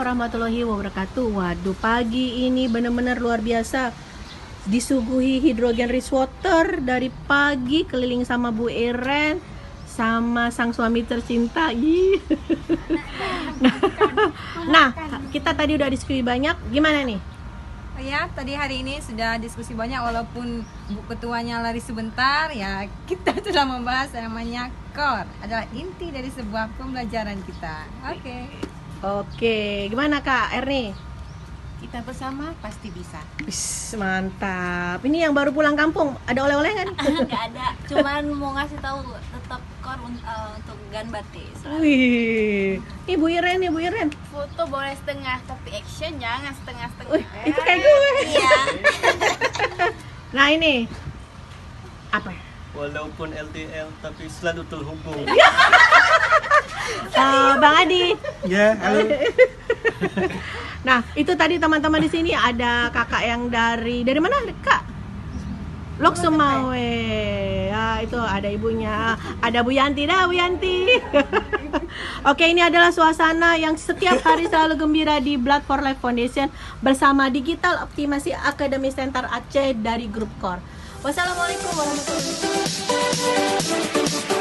warahmatullahi wabarakatuh. Waduh, pagi ini benar-benar luar biasa. Disuguhi hidrogen rich water dari pagi, keliling sama Bu Iren sama sang suami tercinta. Nah, kita tadi udah diskusi banyak. Gimana nih? Ya, tadi hari ini sudah diskusi banyak walaupun Bu Ketuanya lari sebentar. Ya, kita sudah membahas yang namanya core adalah inti dari sebuah pembelajaran kita. Oke, gimana Kak Erni? Kita bersama pasti bisa. Mantap. Ini yang baru pulang kampung, ada oleh-oleh nggak nih? Nggak ada, cuman mau ngasih tahu tetap core untuk gan batis. Wih, Ibu Iren. Foto boleh setengah, tapi action jangan setengah-setengah. Wih, itu kayak gue. Iya. Nah ini apa? Walaupun LDL tapi selalu terhubung. Bang Adi. Ya, halo. Nah, itu tadi teman-teman di sini ada kakak yang dari mana, Kak? Lok Sumawe. Ya, itu ada ibunya. Ada Bu Yanti. Oke, ini adalah suasana yang setiap hari selalu gembira di Blood for Life Foundation bersama Digital Optimasi Academy Center Aceh dari Grup Core. Wassalamualaikum warahmatullahi wabarakatuh.